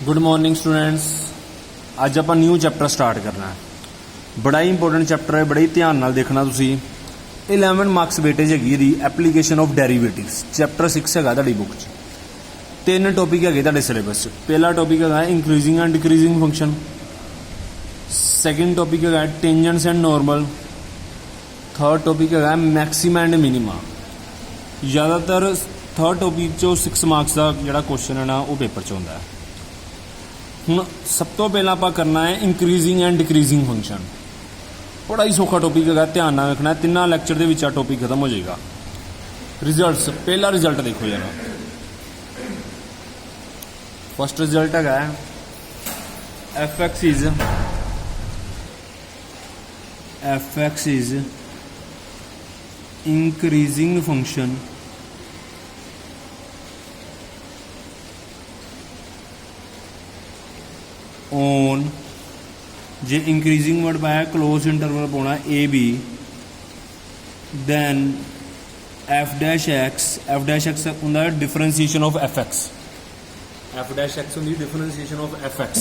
Good morning students. अज आप new chapter start करना है। बड़ा ही इंपोर्टेंट चैप्टर है, बड़े ही ध्यान नाल देखना तुसी। 11 मार्क्स वेटेज हैगी the application of derivatives. Chapter 6 हैगा तुहाडी बुक च। 3 टॉपिक है तुहाडे सिलेबस च। पहला टॉपिक है increasing and decreasing function. Second topic है tangents and normal. Third topic है मैक्सिमा एंड मिनिमा। ज़्यादातर थर्ड टॉपिक चो 6 मार्क्स का जोड़ा क्वेश्चन है ना वो पेपर च आउंदा है। हुण सब तो पहला आप करना है इंक्रीजिंग एंड डिक्रीजिंग फंक्शन। बड़ा ही सौखा टॉपिक है, ध्यान नाल रखना है। 3 लैक्चर के विच टॉपिक खत्म हो जाएगा। रिजल्ट्स, पहला रिजल्ट देखो यार। फर्स्ट रिजल्ट है F x is increasing function on, जे इंक्रीजिंग वर्ड पाया क्लोज इंटरवल पाना A B, then F dash X होंदा differentiation of F X. F dash X होंदी differentiation of F x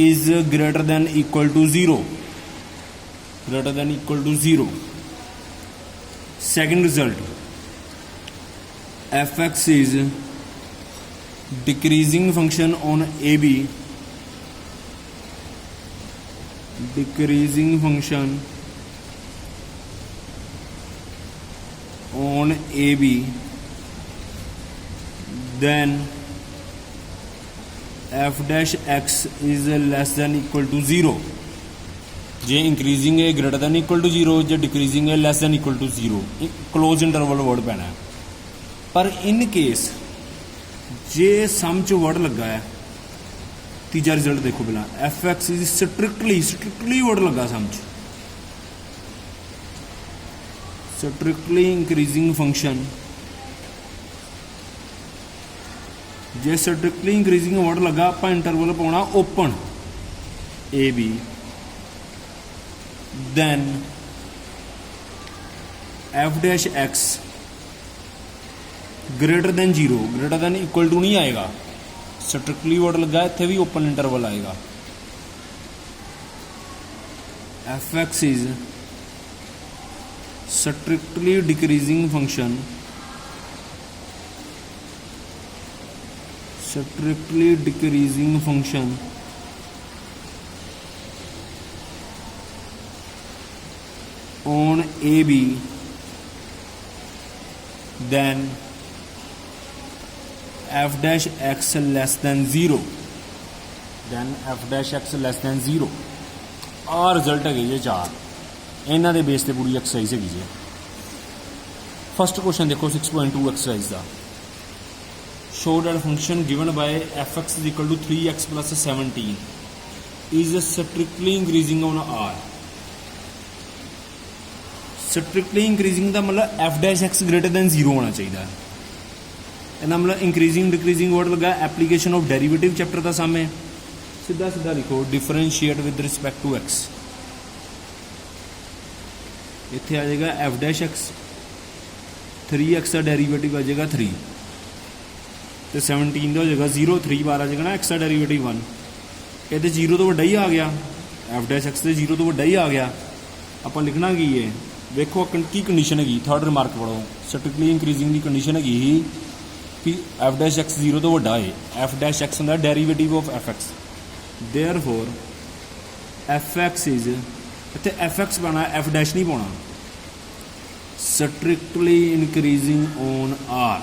is greater than equal to zero. Second result F x is decreasing function on A B, decreasing function on AB, then f dash x is less than equal to 0। जे increasing है greater than equal to 0, जे decreasing है less than equal to 0। Close interval word पैना है। पर in case जे सम च word लगा है, तीजा रिजल्ट देखो पहला f x is strictly word लगा समझ, स्ट्रिक्टली इंक्रीजिंग फंक्शन। जे स्ट्रिक्टली इंक्रीजिंग वर्ड लगा आप इंटरवल पाना open a b, then f dash x greater than 0, greater than equal to नहीं आएगा। स्ट्रिक्टली वर्ड लगा इत्थे भी ओपन इंटरवल आएगा। F x is strictly decreasing function, strictly decreasing function on A b, then f dash x less than 0, then F dash x less than 0। Uh result है जी 4। इन्हों के base पर पूरी exercise है जी। फर्स्ट क्वेश्चन देखो 6.2 exercise का। Show that function given by F x is equal to 3x plus 17 is strictly increasing on R. Strictly increasing का मतलब f dash x greater than 0 होना चाहिए। इहदा मतलब इंक्रीजिंग डिक्रीजिंग वर्ड लगा एप्लीकेशन ऑफ डेरीवेटिव चैप्टर का सामने। सीधा सीधा लिखो differentiate with respect to x. इत्थे आ जाएगा एफ डैश एक्स, 3x का डेरीवेटिव आ जाएगा 3, तो 17 का हो जाएगा 0, 3 बार आ जाएगा ना एक्स का डेरीवेटिव 1। ये 0 तो वड्डा ही आ गया, एफ डैश एक्स से 0 तो वड्डा ही आ गया। आप लिखना की है, देखो की कंडीशन हैगी। थर्ड रिमार्क पढ़ो, स्ट्रिक्टली इंक्रीजिंग की कंडीशन हैगी ही कि एफ डैश एक्स 0 तो वड्डा है। एफ डैश एक्स होंदा derivative of F x, therefore F x is, इत्थे एफ एक्स पाना एफ डैश नहीं पाना, स्ट्रिक्टली इंक्रीजिंग ऑन आर।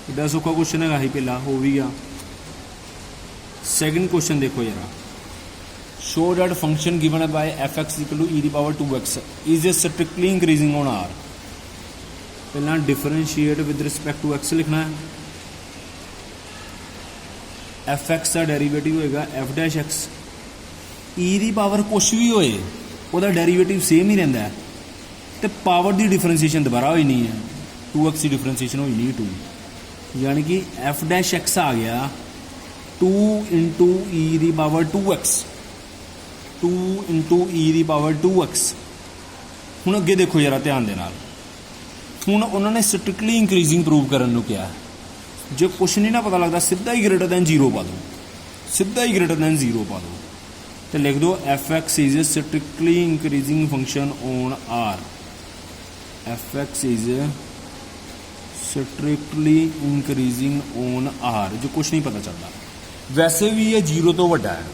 इतना सौखा क्वेश्चन है ही, पहला हो भी गया। सेकंड क्वेश्चन देखो यार, show that function given by F X equal to E the power 2x is strictly increasing on R. पहला differentiate with respect to X लिखना है। एफ एक्स का डेरीवेटिव होएगा F dash X, E the power कुछ भी होए वह derivative same ही रहता है, तो पावर की डिफरेंशिएशन दोबारा हुई नहीं है। 2x की डिफरेंशिएशन हुई नहीं 2, यानी कि एफ डैश एक्स आ गया 2 into E the power 2x, 2 into E the power 2x। हुण अगे देखो जरा ध्यान दे नाल, ਹੁਣ ਉਹਨਾਂ ਨੇ ਸਟ੍ਰਿਕਟਲੀ इंक्रीजिंग प्रूव करने को कहा। जो कुछ नहीं ना पता लगता सीधा ही ग्रेटर दैन 0 पा दो, सीधा ही ग्रेटर दैन 0 पा दो। तो लिख दो f x is strictly increasing function on R, f x is strictly increasing on R, जो कुछ नहीं पता चलता। वैसे भी ये 0 तो वड्डा है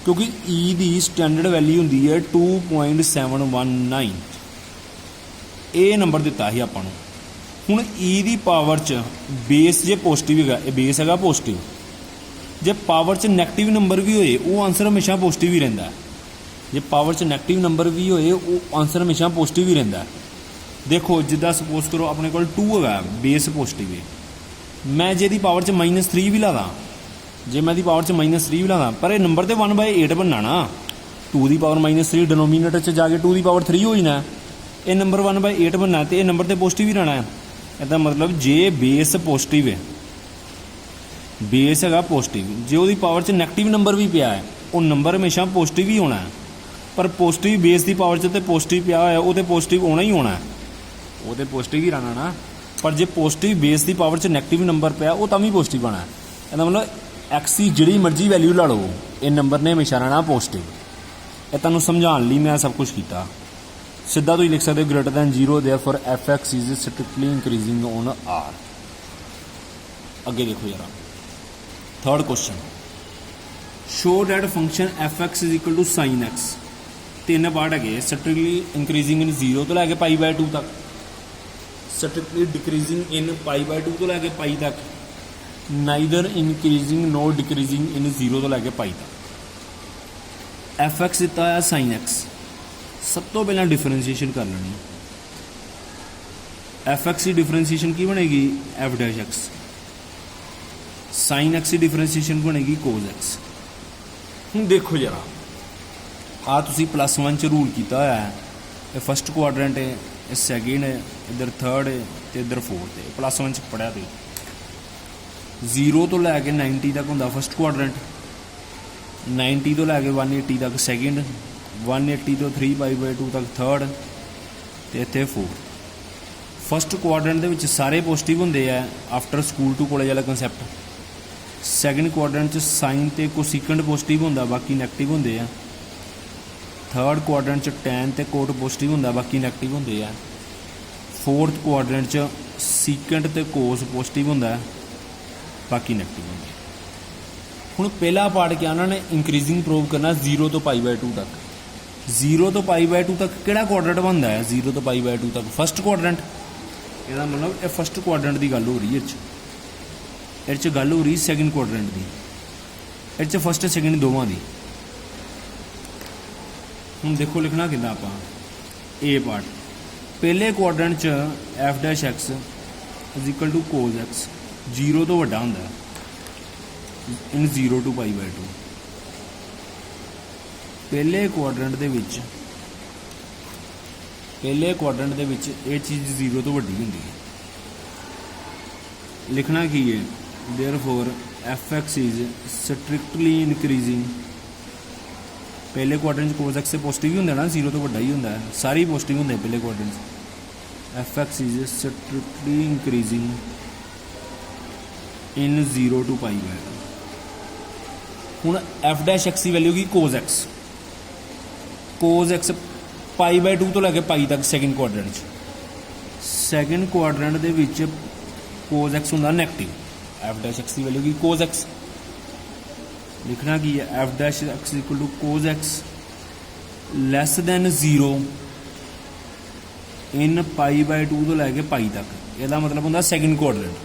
क्योंकि ई दी स्टैंडर्ड वैल्यू होंदी है 2.719, ये नंबर दिता ही आपां नूं। हुण ई दी पावर च बेस जे पॉजिटिव है, ये बेस है पॉजिटिव, जे पावर च नैगेटिव नंबर भी होए वो आंसर हमेशा पॉजिटिव ही रहिंदा है। जे पावर च नैगेटिव नंबर भी होए वो आंसर हमेशा पॉजिटिव ही रहिंदा है। देखो जिद्दां सपोज करो अपने कोल 2 है, बेस पॉजिटिव है, मैं जे दी पावर च -3 भी ला दा, जे मैं दी पावर च -3 भी ला दा, पर ये नंबर तो 1/8 बनना ना। 2 दी पावर -3 डिनोमीनेटर च जाके 2 दी पावर 3 हो जाना, ये नंबर 1/8 बनना, तो ये नंबर तो पॉजिटिव ही रहना है। इसका मतलब जे बेस पॉजिटिव है, बेस है पॉजिटिव, जे वो पावर च नैगेटिव नंबर भी पिया है वो नंबर हमेशा पॉजिटिव ही होना है। पर पॉजिटिव बेस की पावर च तो पॉजिटिव पिया है, वो तो पॉजिटिव होना ही होना है, वो तो पॉजिटिव ही रहना ना। पर जे पॉजिटिव बेस की पावर च नैगेटिव नंबर पिया वो तो भी पॉजिटिव आना है। इसका मतलब एक्स की जिहड़ी मर्जी वैल्यू ला लो, ये नंबर ने हमेशा रहना पॉजिटिव। ये तुहानूं समझाने लिए मैं सब कुछ किया। सीधा तुम लिख सकते हो greater than 0, therefore F x is strictly increasing on R. अगे देखो जरा third question, show that function f x is equal to sine x. 3 part है, स्ट्रिक्टली इंक्रीजिंग इन 0 तो लैके π/2 तक, स्ट्रिक्टली डिक्रीजिंग इन π/2 तो लैके π तक, neither increasing no decreasing in 0 तो लैके π तक। एफ एक्स दिता है साइन एक्स, सब तो पहला डिफरेंसीएशन कर लेनी। एफ एक्स की डिफरेंसीएशन की बनेगी F dash x, sine x की डिफरेंसीएशन बनेगी कोज एक्स। हूँ देखो जरा आ तुसी +1 च रूल किया होया है, ये फस्ट क्वाड्रेंट है, ये सैकेंड है, इधर थर्ड है तो इधर फोर्थ है। +1 च पढ़िया तो 0 तो लैके 90 तक होंदा फस्ट क्वाड्रेंट, 90 तो लैके 180 तक सैकेंड, 180 तो 3π/2 तक थर्ड, तो इत्थे फोर्थ। फस्ट क्वाड्रेंट दे विच सारे पॉजिटिव होंदे है आफ्टर स्कूल टू कॉलेज वाला कंसैप्ट। सैकेंड क्वाड्रेंट च साइन ते कोसिकेंट पॉजिटिव होंदा, बाकी नैगेटिव होंदे है। थर्ड क्वाड्रेंट च टैन ते कोट पॉजिटिव होंदा, बाकी नैगेटिव होंदे है। फोर्थ क्वाड्रेंट च सीकेंट ते कोस पॉजिटिव होंदा, बाकी नैगेटिव होंदे। हुण पहला पार्ट क्या उन्होंने इंक्रीजिंग प्रूव करना 0 तो π/2 तक। 0 तो π/2 तक किहड़ा क्वाड्रेंट बनता है? 0 तो π/2 तक फस्ट क्वाड्रेंट। ਇਹਦਾ मतलब ये फस्ट क्वाड्रेंट की गल हो रही है, ये गल हो रही सैकेंड क्वाड्रेंट की, ये फस्ट सैकेंड दोवां की। हुण देखो लिखना कितना आप ए पार्ट, पहले क्वाड्रेंट च f dash x is equal to cos x, 0 तो वड्डा हुंदा इन 0 to π/2। पहले क्वाड्रेंट दे विच ये चीज़ 0 तो वड्डी हुंदी है। लिखना की है therefore F x is strictly increasing. पहले क्वाड्रेंट कोस एक्स से पॉजिटिव ही होंदा ना, 0 तो वड्डा ही होंदा है, सारे ही पॉजिटिव होंदे पहले quadrant. F x is strictly increasing in 0 to π/2। हुण एफ डैश एक्स की वैल्यू की कोज एक्स, π/2 तो लैके π तक सैकेंड क्वाड्रेंट। सैकेंड क्वाड्रेंट दे विच कोज एक्स होंदा नैगेटिव, एफ डैश एक्स की वैल्यू की कोज एक्स। लिखना की है F dash x equal to cos x less than 0 in π/2 तो लैके π तक। इसका मतलब होंदा सैकेंड क्वाड्रेंट।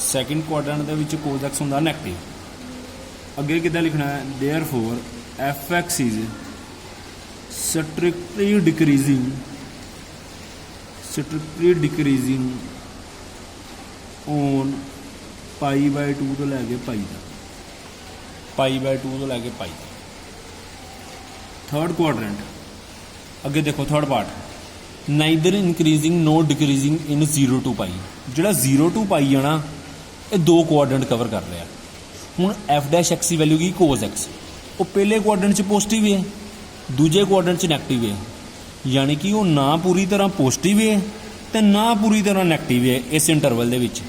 सैकेंड क्वाड्रेंट दे विच कोज एक्स होंदा नैगेटिव। अगे कितना लिखना है therefore F x is strictly decreasing on π/2 तो लैके π तक, π/2 तो लैके π तक। थर्ड क्वाड्रेंट अगे देखो third part, neither increasing no decreasing in 0 to π। जिहड़ा 0 to π है ना, ये 2 क्वाड्रेंट कवर कर रहा है। हुण एफ डैश एक्स की वैल्यू की कोज एक्स, वो पहले क्वाड्रेंट च पॉजिटिव है, दूजे क्वाड्रेंट च नैगेटिव है, यानी कि वो ना पूरी तरह पॉजिटिव है तो ना पूरी तरह नैगेटिव है इस इंटरवल दे विच।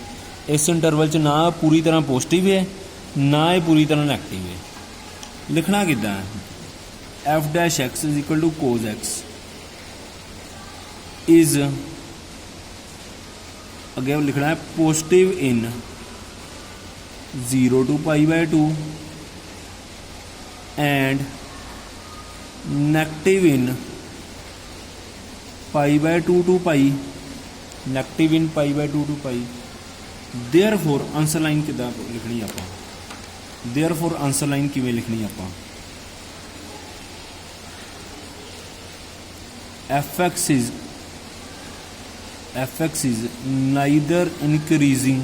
इस इंटरवल च ना पूरी तरह पॉजिटिव है ना ये पूरी तरह नैगेटिव है। लिखना किद्दां है, F dash x is equal to cos X is, अगे लिखना है positive in 0 to π/2 and negative in π/2 to π, negative in π/2 to π। Therefore answer line किद्दां लिखनी आपां, देयरफॉर आंसर लाइन किवें लिखनी आपां, F x is neither increasing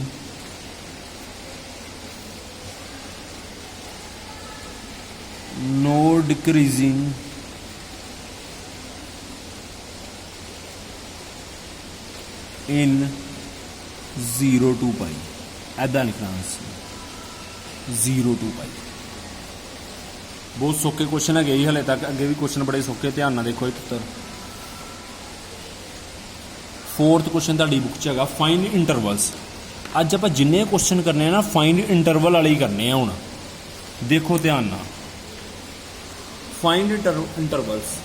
nor decreasing in 0 to π। ऐदा लिखना आंसर 0 to π। बहुत सौखे क्वेश्चन है ही हले तक, अगे भी क्वेश्चन बड़े सौखे, ध्यान नाल देखो एक उत्तर। फोर्थ क्वेश्चन तुहाडी बुक च हैगा फाइंड इंटरवल्स। अज आपां जिन्ने क्वेश्चन करने हैं ना फाइंड इंटरवल वाले ही करने हैं। हुण देखो ध्यान नाल, find intervals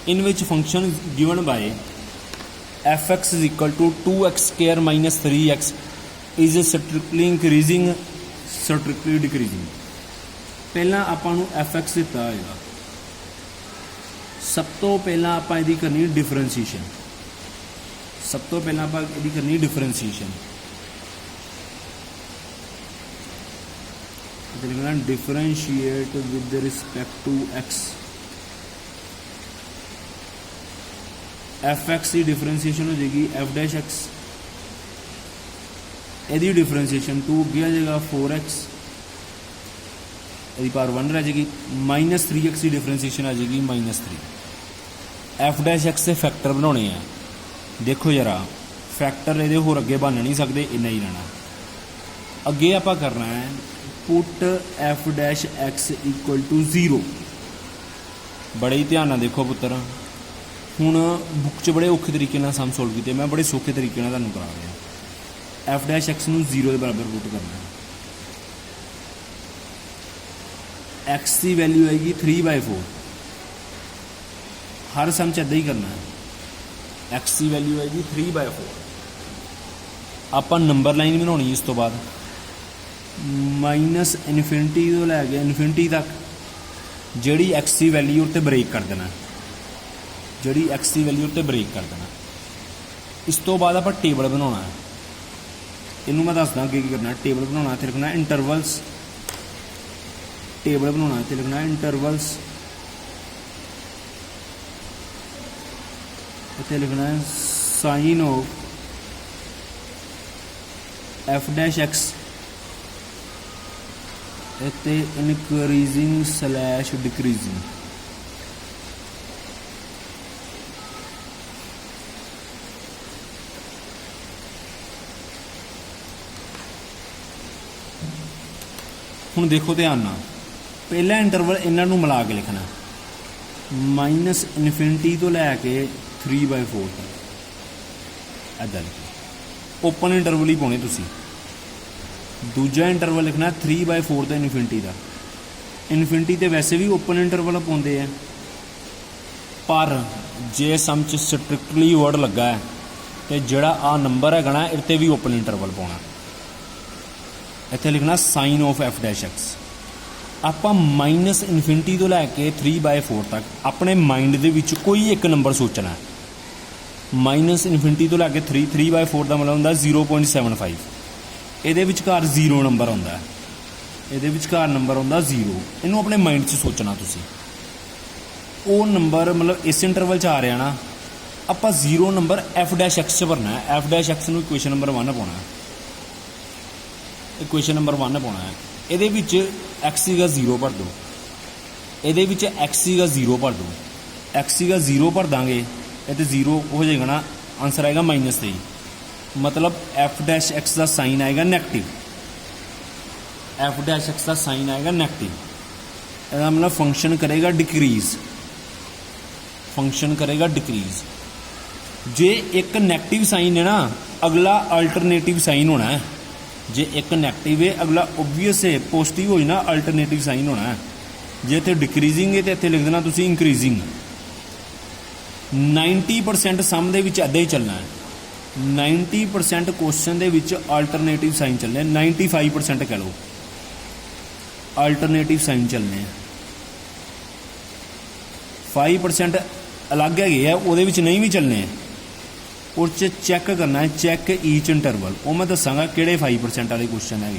in which function given by F x is equal to 2x² - 3x is strictly increasing strictly decreasing. पहला आपां नूं एफ एक्स दिता होएगा, सब तो पहला आपां इहदी करनी डिफरेंसीएशन, सब तो पहला आपां इहदी करनी डिफरेंसीएशन। लिखना differentiate with respect to x. F x की डिफरेंशिएशन हो जाएगी एफ डैश एक्स, यदि डिफरेंशिएशन 2 अगे आ जाएगा 4x, यदि पावर 1 रह जाएगी, -3x की डिफरेंशिएशन आ जाएगी -3। एफ डैश एक्स से फैक्टर बनाने हैं, देखो जरा फैक्टर ये होर अगे बन नहीं सकते, इन्ना ही रहना। अगे आप करना है put f dash x equal to 0। बड़े ही ध्यान नाल देखो पुत्र, हुण बुक च बड़े औखे तरीके नाल सम सोल्व किए, मैं बड़े सौखे तरीके नाल तुहानूं करा रहा। एफ डैश एक्स नूं 0 के बराबर पुट करना है, एक्स की वैल्यू आएगी 3/4। हर सम च इदां ही करना है, एक्स की वैल्यू आएगी 3/4। आपां नंबर लाइन बनानी इस तो बाद -∞ तो लैके इन्फिनिटी तक जिहड़ी एक्स की वैल्यू उत्ते ब्रेक कर देना, जिहड़ी एक्स की वैल्यू उत्ते ब्रेक कर देना। इस तो बाद आप टेबल बनाना है, इनू मैं दसदा अगे की करना है। टेबल बनाना इत्थे लिखना है इंटरवल्स, टेबल बनाना इत्थे लिखना है इंटरवल्स, इत्थे लिखना है sign of f dash x इत्ते इंक्रीजिंग/डिक्रीजिंग। हुण देखो ध्यान नाल, पहला इंटरवल इन्हां नूं मिला के लिखना, -∞ तो लैके 3/4 तक, ऐदा लिखो। ओपन इंटरवल ही पाने तुसीं। दूजा इंटरवल लिखना 3/4 तो इन्फिनिटी का। इन्फिनिटी तो वैसे भी ओपन इंटरवल पाते हैं, पर जे सम च स्ट्रिक्टली वर्ड लगा है तो जोड़ा आ नंबर है ना इत्ते भी ओपन इंटरवल पाना। इत्थे लिखना sign of f dash x. आपां -∞ तो लैके 3/4 तक अपने माइंड दे विच कोई एक नंबर सोचना है। -∞ तो लैके 3/4 का मतलब होंदा 0.75। ਇਹਦੇ ਵਿਚਕਾਰ 0 नंबर आउंदा है, ਇਹਦੇ ਵਿਚਕਾਰ नंबर आउंदा 0। ਇਹਨੂੰ अपने माइंड 'ਚ सोचना तुसीं। ਉਹ नंबर मतलब इस इंटरवल 'ਚ आ रहा ना, ਆਪਾਂ 0 नंबर एफ डैश एक्स 'ਚ भरना है। एफ डैश एक्स ਨੂੰ इक्वेशन नंबर 1 पाना है, इक्वेशन नंबर 1 पाना है। ਇਹਦੇ ਵਿੱਚ एक्स ਸੀਗਾ 0 भर दो, ਇਹਦੇ ਵਿੱਚ एक्स ਸੀਗਾ 0 भर दो, एक्स ਸੀਗਾ 0 भर देंगे, ये तो 0 हो जाएगा ना, आंसर आएगा -3। मतलब एफ डैश एक्स का साइन आएगा नैगेटिव, एफ डैश एक्स का साइन आएगा नैगेटिव। इसका मतलब फंक्शन करेगा डिक्रीज, फंक्शन करेगा डिक्रीज। जे एक नैगेटिव साइन है ना, अगला अल्टरनेटिव साइन होना है, जे एक नैगेटिव है अगला ओबवियस है पॉजिटिव हो जाना अल्टरनेटिव साइन होना है। जे इत्थे डिक्रीजिंग है तो इत्थे लिख देना तुसीं इंक्रीजिंग। 90% सम दे विच इदां ही चलना है। 90% क्वेश्चन दे विच अल्टरनेटिव साइन चलने, 95% कह लो अल्टरनेटिव साइन चलने, 5% अलग है वो नहीं भी चलने। और चैक करना है, चैक ईच इंटरवल। वो मैं दसांगा किहड़े 5% वाले क्वेश्चन है,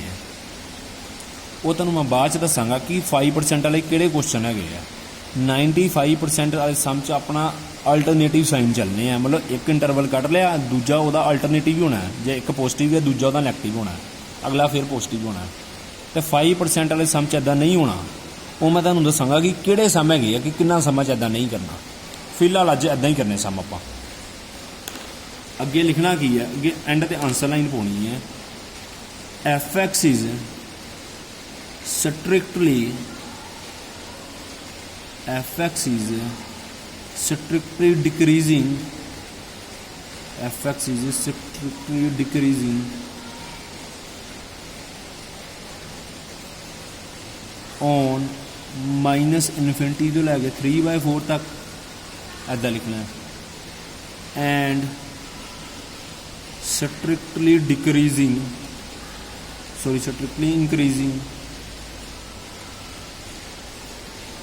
वो तुहानूं मैं बाद च दसांगा कि 5% वाले किहड़े क्वेश्चन है। 95% वाले सम च अपना अल्टरनेटिव साइन चलने हैं, मतलब एक इंटरवल कट लिया, दूजा वह अल्टरनेटिव ही होना है। जे एक पॉजिटिव है दूजा वह नैगेटिव होना है, अगला फिर पॉजिटिव होना है। तो 5% वाले सम च इदां नहीं होना। वो मैं तुहानूं दसांगा कि किहड़े सम है कि किन्ना सम च इदां नहीं करना। फिलहाल अज इदां ही करने सम आपां। अगे लिखना की है, अगे एंड ते आंसर लाइन पानी है। f(x) is strictly decreasing, f(x) is strictly decreasing on -∞ तो लैके 3/4 तक, ऐदा लिखना है। एंड strictly increasing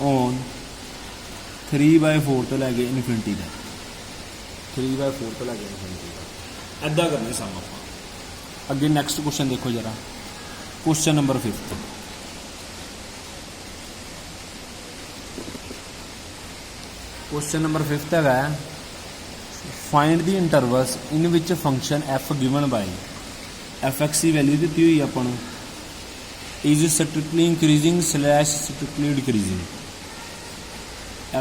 on 3/4 तो लैके इन्फिनिटी तक, 3/4 तो लैके इन्फिनिटी तक। ऐदा करने सम आप। अगे नैक्सट क्वेश्चन देखो जरा, क्वेश्चन नंबर 5। क्वेश्चन नंबर 5 है find the intervals in which function F given by f(x) की वैल्यू दी हुई अपन is strictly increasing / strictly decreasing.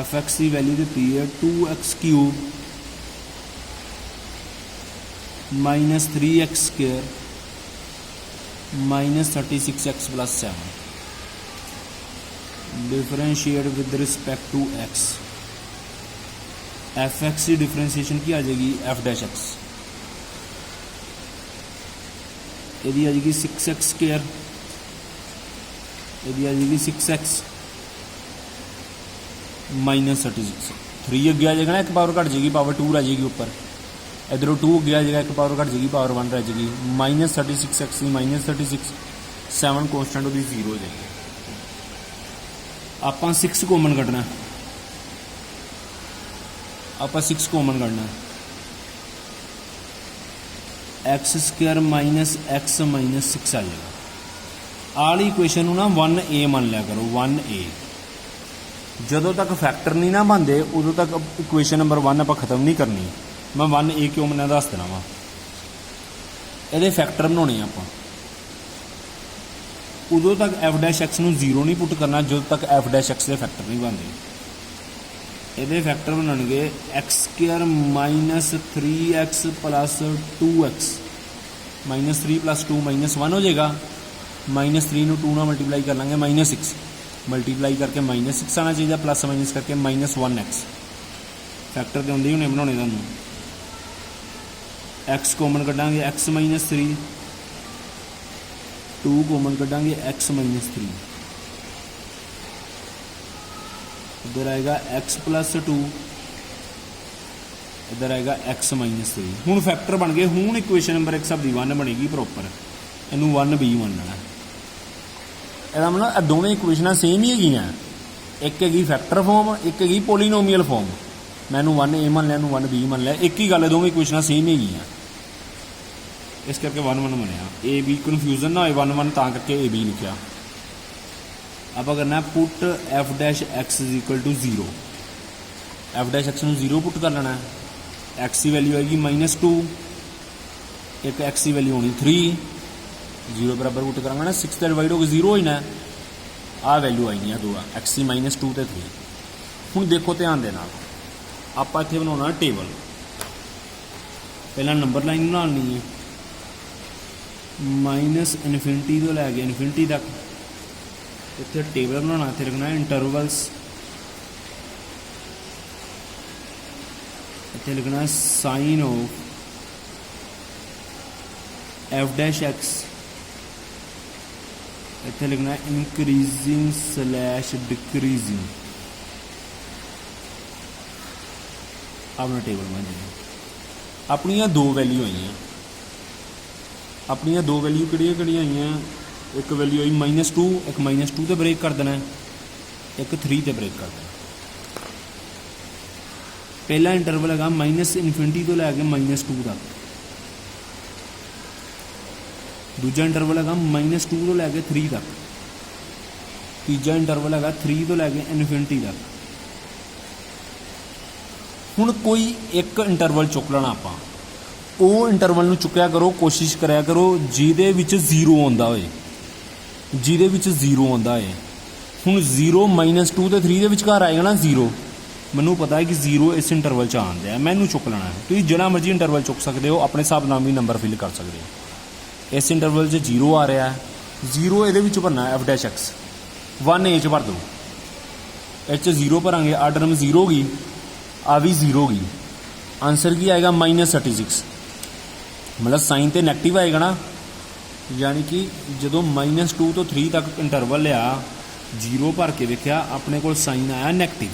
f(x) की वैल्यू दी है 2x³ -3x² -36x + 7 differentiate with respect to x। f(x) की differentiation की आ जाएगी f'(x), यदि आ जाएगी 6x², यदि आ जाएगी 6x -36। 3 अगे आ जाएगा ना, एक पावर घट जाएगी, पावर 2 रह जाएगी ऊपर। इधरों 2 अगे आ जाएगा, एक पावर घट जाएगी, पावर 1 रह जाएगी। -36x -36, 7 कॉन्स्टेंट वो 0 हो जाएगी। आप 6 कॉमन कटना, आप 6 कॉमन करना, x² - x -6 आ जाएगा। आली इक्वेशन ना 1a मान लिया करो, 1a। जदों तक फैक्टर नहीं ना बनते उदों तक इक्वेशन नंबर 1 आप खत्म नहीं करनी। मैं 1a क्यों मैंने दस देना वा, ये फैक्टर बनाने आप। उदों तक f'(x) नूं 0 नहीं पुट करना जो तक f'(x) के फैक्टर नहीं बनते। ये फैक्टर बनने x² - 3x + 2x, -3 + 2 -1 हो जाएगा। -3 नूं 2 नाल मल्टीप्लाई कर लेंगे, -6 मल्टीप्लाई करके -6 आना चाहिए, प्लस माइनस करके -1x। फैक्टर तो आते ही होने बनाने तुहानूं। x कॉमन कड्डांगे x -3, 2 कॉमन कड्डांगे x -3, इधर आएगा x + 2, इधर आएगा x -3। हूँ फैक्टर बन गए। हूँ इक्वेशन नंबर 1 साडी 1 बनेगी प्रॉपर, इनू 1b मनना। यदा मतलब दोवें इक्वेशन सेम ही है, एक है फैक्टर फॉर्म, एक है पोलीनोमीअल फॉर्म। मैं 1a मान लिया, 1b मान लिया, एक ही गल है, दोवें इक्वेशन सेम ही हैं, इस करके 1 बनया। a b कन्फ्यूजन ना हो, 1 तां करके a b लिखा। आप करना पुट f'(x) = 0, f'(x) नूं 0 पुट कर लेना। x की वैल्यू आएगी -2, एक x की वैल्यू होनी 3, 0 बराबर पुट करांगा ना, 6 डिवाइड होकर 0 हो जाना। आ वैल्यू आई है 2 x की -2 तो 3। हूँ देखो ध्यान देना, आप इत्थे बनाना टेबल। पहला नंबर लाइन बनानी है, -∞ तो लैके इन्फिनिटी तक। इत्थे टेबल बनाना, इत्थे लिखना इंटरवल्स, इत्थे लिखना साइन ऑफ f'(x) इत्थे लिखना इंक्रीजिंग स्लैश डिक्रीजिंग अपना टेबल बन जाए। अपनियां दो वैल्यू आई हैं, अपनियां दो वैल्यू किहड़ियां आई हैं, एक वैल्यू आई -2, एक -2 ते ब्रेक कर देना, एक 3 ते ब्रेक कर देना। पहला इंटरवल है -∞ तो लैके -2 तक, दूजा इंटरवल है -2 तो लैके 3 तक, तीजा इंटरवल है 3 तो लैके इनफिनिटी तक। हुण कोई एक इंटरवल चुक लेना आपां, ਉਹ इंटरवल ਨੂੰ चुक्या करो, कोशिश कराया करो ਜਿਹਦੇ ਵਿੱਚ 0 ਆਉਂਦਾ ਹੋਏ, ਜਿਹਦੇ ਵਿੱਚ 0 ਆਉਂਦਾ ਹੋਏ। ਹੁਣ 0 -2 ਤੇ 3 ਦੇ ਵਿਚਕਾਰ ਆਏਗਾ ਨਾ 0, ਮੈਨੂੰ ਪਤਾ ਹੈ ਕਿ 0 ਇਸ ਇੰਟਰਵਲ 'ਚ ਆਉਂਦਾ ਹੈ, ਮੈਨੂੰ ਚੁੱਕ ਲੈਣਾ ਹੈ। ਤੁਸੀਂ ਜਿਹੜਾ ਮਰਜ਼ੀ ਇੰਟਰਵਲ ਚੁੱਕ ਸਕਦੇ ਹੋ, ਆਪਣੇ ਹਿਸਾਬ ਨਾਲ ਵੀ ਨੰਬਰ ਫਿਲ ਕਰ ਸਕਦੇ ਹੋ। ਇਸ ਇੰਟਰਵਲ 'ਚ 0 ਆ ਰਿਹਾ ਹੈ, 0 ਇਹਦੇ ਵਿੱਚ ਭਰਨਾ ਹੈ f'(x), 1 a 'ਚ ਭਰ ਦਿਓ, ਇਹ 'ਚ 0 ਭਰਾਂਗੇ, ਆ ਟਰਮ 0 ਹੋ ਗਈ, ਆ ਵੀ 0 ਹੋ ਗਈ। ਆਨਸਰ ਕੀ ਆਏਗਾ -36, मतलब साइन तो नैगेटिव आएगा ना, यानी कि जो -2 तो 3 तक इंटरवल लिया, 0 भर के वेख्या, अपने को साइन आया नैगेटिव।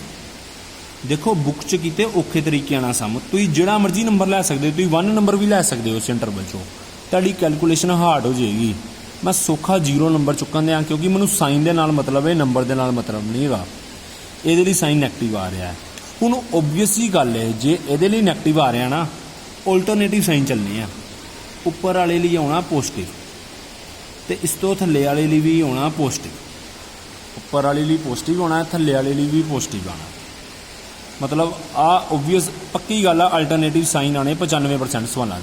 देखो बुक च किते औखे तरीके नाल सम, तुसीं जिहड़ा मर्जी नंबर लै सकदे हो, तुसीं 1 नंबर भी लै सकदे हो इस इंटरवल चों, तुहाडी कैलकुलेशन हार्ड हो जाएगी। मैं सौखा 0 नंबर चुकन दियां क्योंकि मैनूं साइन दे नाल मतलब है, नंबर दे नाल मतलब नहीं हैगा। इहदे लई साइन नैगेटिव आ रहा है। हुण ओबवियसली गल है, जे इहदे लई नैगेटिव आ रहा ना, अल्टरनेटिव साइन चलने आ, उपर वाले लिए आना पॉजिटिव, तो इस तो थले वाले लिए भी आना पॉजिटिव, उपर वाले लिए पॉजिटिव आना, थले वाले लिए भी पॉजिटिव आना। मतलब आ ओबवियस पक्की गल है, अल्टरनेटिव साइन आने 95% सवालों।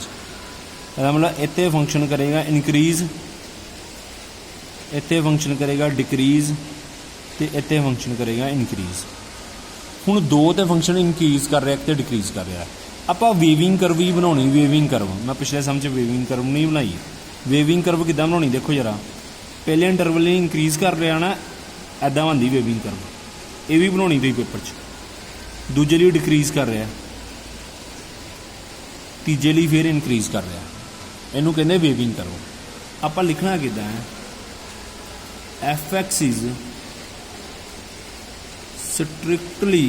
मतलब इत्थे फंक्शन करेगा इनक्रीज, इत्थे फंक्शन करेगा डिक्रीज, तो इत्थे फंक्शन करेगा इनक्रीज। हुण दो तो फंक्शन इनक्रीज कर रहा है, एक तो डिक्रीज कर रहा है। ਆਪਾਂ ਵੇਵਿੰਗ ਕਰਵ ਹੀ ਬਣਾਉਣੀ, ਵੇਵਿੰग ਕਰਵ मैं पिछले सम च ਵੇਵਿੰਗ ਕਰਵ नहीं बनाई। ਵੇਵਿੰਗ ਕਰਵ ਕਿੱਦਾਂ ਬਣਾਉਣੀ देखो जरा, पहले इंटरवल ने इंक्रीज़ कर रहा ना, ਇੱਦਾਂ बनती ਵੇਵਿੰग ਕਰਵ, ये भी बनानी तुसीं पेपर च। दूजे लिए डिक्रीज़ कर रहा, तीजे लिए फिर इनक्रीज़ कर रहा, इनू कहते ਵੇਵਿੰਗ ਕਰਵ। ਆਪਾਂ लिखना किद्दां है, f(x) is strictly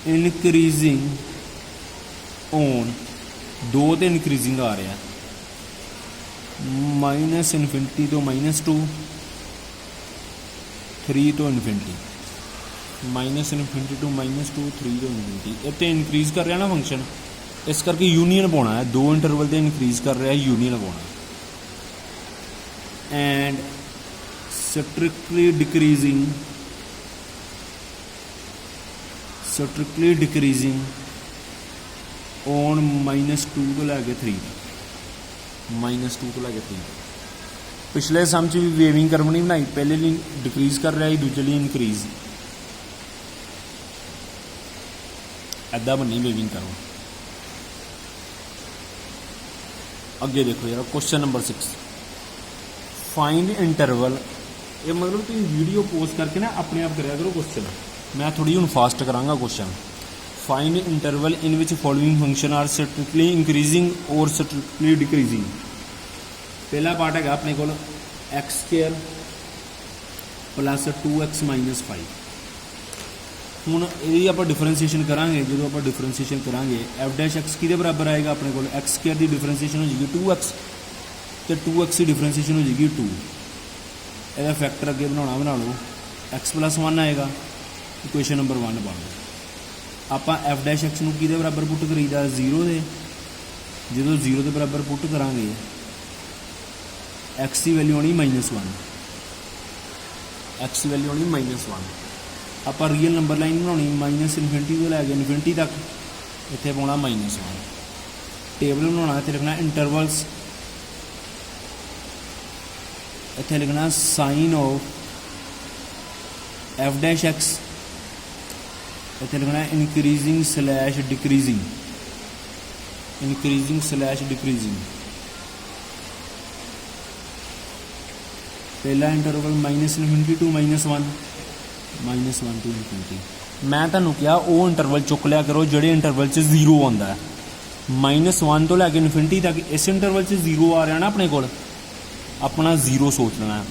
increasing on, दो तो इनक्रीजिंग आ रहा, -∞ तो -2, 3 तो इनफिनिटी, -∞ to -2, 3 तो इनफिनिटी। इतने इनक्रीज़ कर रहा ना फंक्शन, इस करके यूनियन पाना है, दो इंटरवल से इनक्रीज़ कर रहा है, यूनियन पाना। And strictly decreasing, strictly decreasing on -2 तो लैके 3, -2 तो लैके 3। पिछले सम च भी वेविंग कर्व नहीं बनाई, पहले लिए डिक्रीज़ कर रहा है, दूजे लिए इनक्रीज़, ऐदा बननी वेविंग कर्व। अगे देखो यार क्वेश्चन नंबर 6, फाइंड इंटरवल। ये मतलब तुम वीडियो पोस्ट करके ना अपने आप कराया करो क्वेश्चन, मैं थोड़ी हूँ फास्ट करांगा question. Find interval in which following function are strictly increasing और स्ट्रिक्टली डिक्रीजिंग। पहला पार्ट है अपने को x² + 2x - 5। हुण ये आप डिफरेंसीएशन करांगे, जो आप डिफरेंसीएशन करांगे f'(x) किहदे बराबर आएगा, अपने को x² की डिफरेंसीएशन हो जाएगी 2x, तो 2x की डिफरेंसीएशन हो जाएगी 2। यदा फैक्टर अगे बना लो, x + 1 आएगा, इक्वेशन नंबर 1 बन गया। आप f'(x) नूं किहदे बराबर पुट करीदा, 0 दे। जो 0 के बराबर पुट करांगे, x की वैल्यू आनी -1, x की वैल्यू आनी -1। आप रियल नंबर लाइन बनानी, -∞ तो लैके इनफिनिटी तक, इत्थे पाउणा -1। टेबल बनाना, इत्थे लिखना इंटरवल्स, इत्थे लिखना साइन ऑफ f'(x), इत्थे लिखना increasing slash decreasing, increasing slash decreasing. पहला इंटरवल -∞ to -1, -1 to इनफिनिटी। मैं तुहानूं कहा वो इंटरवल चुक लिया करो जिहड़े इंटरवल 0 आउंदा है, -1 ਤੋਂ ਲੈ ਕੇ ਇਨਫਿਨਿਟੀ ਤੱਕ ਇਸ ਇੰਟਰਵਲ 'ਚ 0 ਆ ਰਿਹਾ ਨਾ ਆਪਣੇ ਕੋਲ, ਆਪਣਾ 0 ਸੋਚ ਲੈਣਾ।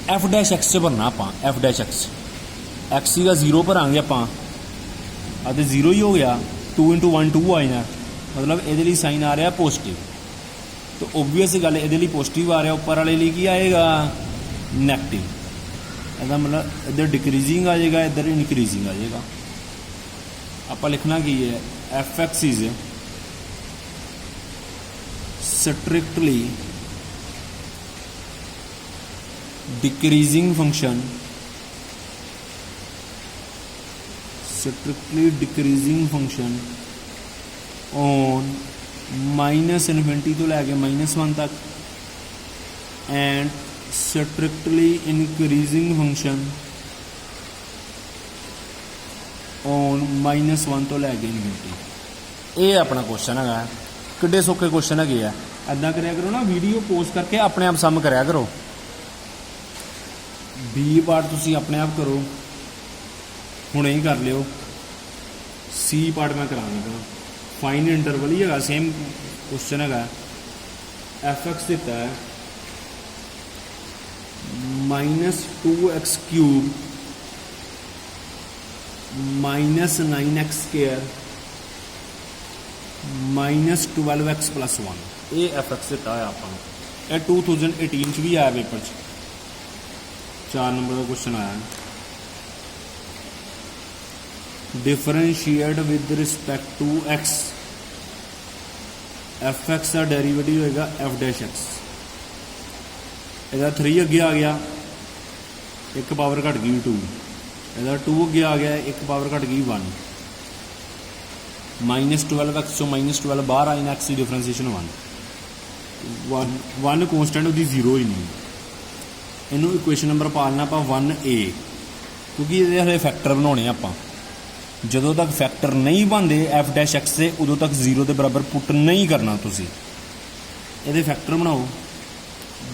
ਐਫ ਡੈਸ਼ ਐਕਸ 'ਚ ਭਰਨਾ ਆਪਾਂ, ਐਫ ਡੈਸ਼ ਐਕਸ ਐਕਸ ਦਾ 0 ਭਰਾਂਗੇ ਆਪਾਂ, ਅਤੇ 0 ਹੀ ਹੋ ਗਿਆ। 2 × 1 2 ਆ ਜਾਣਾ, मतलब ये लिए साइन आ रहा पॉजिटिव, तो ओबवियस गल ये लिए पॉजिटिव आ रहा, उपर वाले लिए की आएगा नैगेटिव। इसका मतलब इधर डिक्रीजिंग आ जाएगा, इधर इनक्रीजिंग आ जाएगा। आप लिखना की है, F x is strictly decreasing function, strictly decreasing function on -∞ तो लैके -1 तक, and strictly increasing function on -1 तो लैके इनफिनिटी। ये अपना क्वेश्चन है, किड्डे सौखे क्वेश्चन है। इदा कराया करो ना, वीडियो पोज करके अपने आप सम कराया करो। बी पार्ट तुसी अपने आप करो, हुणे ही कर लियो। सी पार्ट मैं करा देगा, फाइन इंटरवल ही है, सेम क्वेश्चन है। एफ एक्स दिता है -2x³ -9x² -12x + 1, ये एफ एक्स दिता है आप। यह 2018 च भी आया पेपर च, 4 नंबर का क्वेश्चन आया। Differentiate with respect to x, f x का डेरीवेटिव होगा एफ डैश एक्स। इसका 3 अगे आ गया, एक पावर घट गई 2, इसका 2 अगे आ गया, एक पावर घट गई 1, -12x चो -12 बाहर आए, एक्स की डिफरेंशिएशन 1 कॉन्स्टेंट उसकी 0 ही नहीं। इनू इक्वेशन नंबर पा लेना आप 1A, क्योंकि ये हले फैक्टर बनाने आप। ਜਦੋਂ तक फैक्टर नहीं बनते एफ डैश एक्स से, उदों तक 0 के बराबर पुट नहीं करना। तुसी ये फैक्टर बनाओ,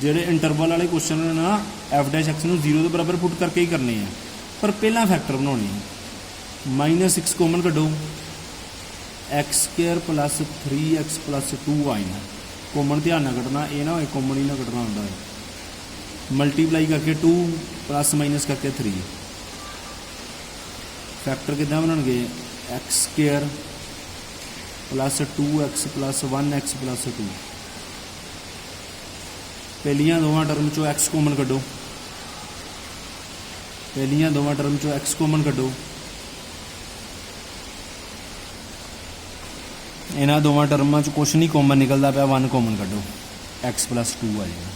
जेडे इंटरवल वाले क्वेश्चन ने ना एफ डैश एक्स में 0 के बराबर पुट करके ही करने हैं, पर पहला फैक्टर बनाने हैं। -6 कॉमन कड्डो, x² + 3x + 2 आना, कॉमन ध्यान ना कटना, ये ना हो कॉमन ही ना कटना होंगे। मल्टीप्लाई करके 2 ± करके 3, फैक्टर कितना बनाएंगे, x² + 2x + 1x + 2। पहलियां दोवां टर्म चो x कॉमन कड्डो, पहलियां दोवां टर्म चो x कॉमन कड्डो, इन्हां दोवां टर्मां च कुछ नहीं कॉमन निकलता पाया, 1 कॉमन कड्डो, x + 2 आ जाएगा।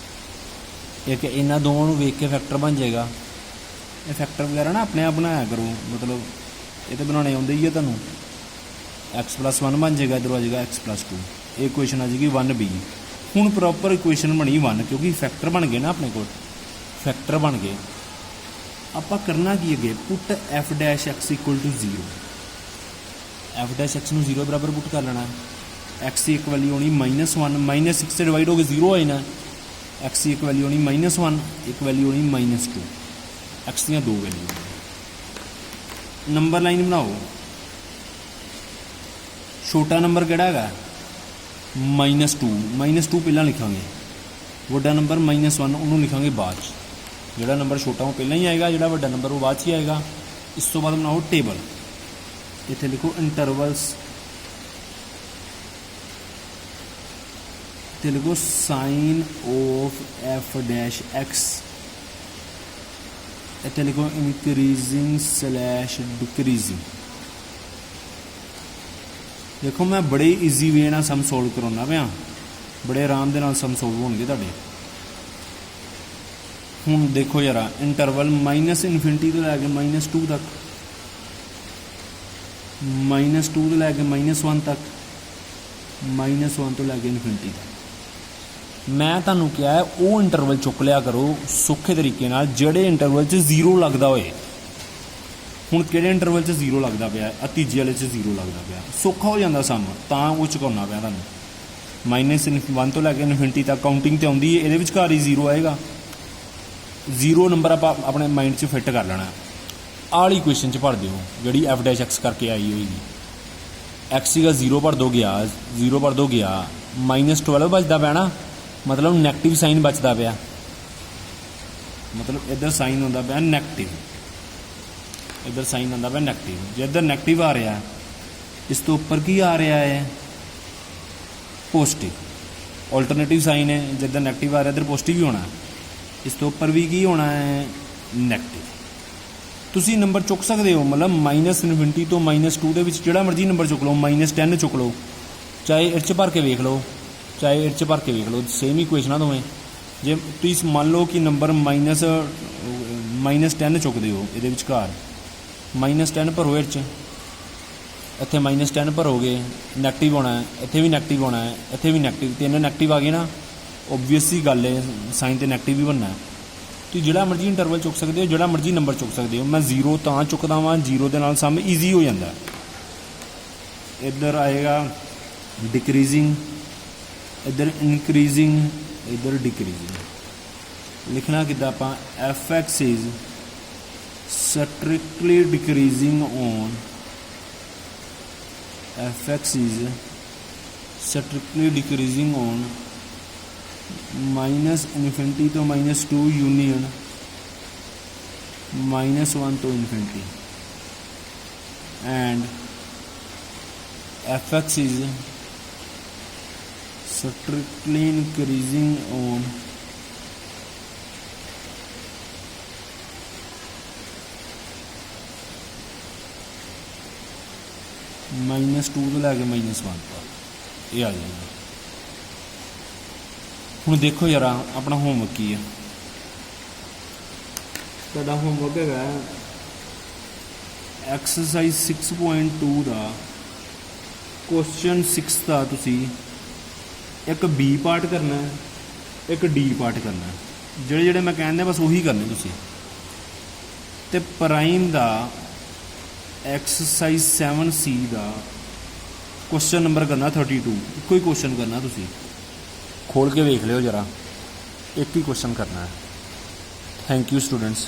एक इन्हां दोवां नूं वेख के फैक्टर बन जाएगा। ये फैक्टर वगैरह ना अपने आप बनाया करो, मतलब ये तो बनाने आते ही है तुहानूं। x + 1 बन जाएगा, इधर आ जाएगा x + 2, ये इक्वेशन आ जाएगी 1B। हुण प्रॉपर इक्वेशन बनी 1, क्योंकि फैक्टर बन गए ना अपने को, फैक्टर बन गए। आपां करना की अगे, put f dash x = 0, F dash x नूं 0 बराबर पुट कर लेना। एक्स की एक वैल्यू होनी -1, -6 से डिवाइड हो गए 0 आ जाना। एक्स की एक वैल्यू होनी -1, एक वैल्यू होनी -2, एक्स दी 2 वैल्यू। नंबर लाइन बनाओ, छोटा नंबर किहड़ा है, -2 पहला लिखांगे, वड्डा नंबर -1 उन्होंने लिखांगे बाद। जिहड़ा नंबर छोटा वो पहला ही आएगा, जिहड़ा वड्डा नंबर वो बाद ही आएगा। इस तो बाद बनाओ टेबल, इत्थे लिखो इंटरवल्स, इत्थे लिखो sign of f dash x, इत्थे लिखो इंक्रीजिंग / डिक्रीजिंग। देखो मैं बड़े ईजी वे नाल सम सोल्व कराउणा पिया, बड़े आराम दे नाल सम सोल्व होणगे तुहाडे। हुण देखो जरा, इंटरवल -∞ तो लैके -2 तक, -2 तो लैके -1 तक, -1 तो लैके इनफिनिटी तक। मैं तुहानूं क्या है, वो इंटरवल चुक लिया करो सौखे तरीके नाल, जिहड़े इंटरवल 'च 0 लगदा होए। हुण किहड़े इंटरवल 'च 0 लगदा पिया, तीजे वाले 'च 0 लगदा पिया, सौखा हो जांदा सम, तां वो चुकाउणा पिया तुहानूं। -1 तो लैके इनफिनिटी तक काउंटिंग तो आउंदी है, इहदे विचकार ही 0 आएगा। 0 नंबर आप अपने माइंड 'च फिट कर लेना, आली इक्वेशन 'च भर दिओ जिहड़ी एफ डैश एक्स करके आई होएगी। एक्स सीगा 0 पर 2 गया, 0 पर 2 गया, -12 बचता पाया ना, मतलब नैगेटिव साइन बचता पाया, मतलब इधर साइन होंदा पाया नैगेटिव, इधर साइन आंदा पाया नैगेटिव। जे इधर नैगेटिव आ रहा, इस तो उपर की आ रहा है पॉजिटिव, ऑल्टरनेटिव साइन है, जिधर नैगेटिव आ रहा इधर पॉजिटिव ही होना है, इस तो उपर भी की होना है नैगेटिव। तुसी नंबर चुक सकते हो, मतलब -∞ तो -2 ਦੇ ਵਿੱਚ ਜਿਹੜਾ ਮਰਜ਼ੀ ਨੰਬਰ ਚੁੱਕ ਲਓ, -10 ਚੁੱਕ ਲਓ, ਚਾਹੇ ਇਹ 'ਚ ਭਰ ਕੇ ਵੇਖ ਲਓ, ਚਾਹੇ ਇਹ 'ਚ ਭਰ ਕੇ ਵੇਖ ਲਓ, ਸੇਮ ਇਕੁਏਸ਼ਨਾਂ ਦੋਵੇਂ। ਜੇ ਤੁਸੀਂ ਮੰਨ ਲਓ ਕਿ ਨੰਬਰ -10 ਚੁੱਕਦੇ ਹੋ, ਇਹਦੇ ਵਿਚਕਾਰ -10 ਭਰੋ, ਇਹ 'ਚ ਇੱਥੇ -10 ਭਰੋਗੇ, ਨੈਗੇਟਿਵ ਹੋਣਾ ਹੈ, ਇੱਥੇ ਵੀ ਨੈਗੇਟਿਵ ਹੋਣਾ ਹੈ, ਇੱਥੇ ਵੀ ਨੈਗੇਟਿਵ, ਤਿੰਨ ਨੈਗੇਟਿਵ ਆ ਗਏ ਨਾ, ਓਬਵੀਅਸਲੀ ਗੱਲ ਹੈ ਸਾਈਨ ਤੇ ਨੈਗੇਟਿਵ ਹੀ ਬਣਨਾ ਹੈ। ਤੁਸੀਂ ਜਿਹੜਾ ਮਰਜ਼ੀ ਇੰਟਰਵਲ ਚੁੱਕ ਸਕਦੇ ਹੋ, ਜਿਹੜਾ ਮਰਜ਼ੀ ਨੰਬਰ ਚੁੱਕ ਸਕਦੇ ਹੋ। ਮੈਂ 0 ਤਾਂ ਚੁੱਕਦਾ ਵਾਂ, 0 ਦੇ ਨਾਲ ਸਮ ਈਜ਼ੀ ਹੋ ਜਾਂਦਾ। ਇੱਧਰ ਆਏਗਾ डिक्रीजिंग, इधर इंक्रीजिंग, इधर डिक्रीजिंग। लिखना कितना आप F x is strictly decreasing on, F x is strictly decreasing on -∞ तो -2 यूनियन -1 तो infinity, and F x is strictly increasing on -2 ਤੋਂ ਲੈ ਕੇ -1 ਤੱਕ, ਇਹ ਆ ਜਾਏਗਾ। ਹੁਣ ਦੇਖੋ ਯਾਰ ਆਪਣਾ ਹੋਮਵਰਕ ਕੀ ਹੈ। ਤੁਹਾਡਾ ਹੋਮਵਰਕ ਹੈਗਾ ਐਕਸਰਸਾਈਜ਼ 6.2 ਦਾ ਕੁਐਸਚਨ 6 ਦਾ ਤੁਸੀਂ एक बी पार्ट करना है, एक डी पार्ट करना है, ਜਿਹੜੇ ਜਿਹੜੇ ਮੈਂ ਕਹਿੰਦਾ ਬਸ ਉਹੀ ਕਰਨੇ ਤੁਸੀਂ। ਤੇ ਪ੍ਰਾਈਮ ਦਾ ਐਕਸਰਸਾਈਜ਼ 7C ਦਾ ਕੁਐਸਚਨ ਨੰਬਰ ਕਰਨਾ 32, ਇੱਕੋ ਹੀ ਕੁਐਸਚਨ ਕਰਨਾ, ਤੁਸੀਂ ਖੋਲ ਕੇ ਵੇਖ ਲਿਓ ਜਰਾ, ਇੱਕ ਹੀ ਕੁਐਸਚਨ ਕਰਨਾ ਹੈ। Thank you students.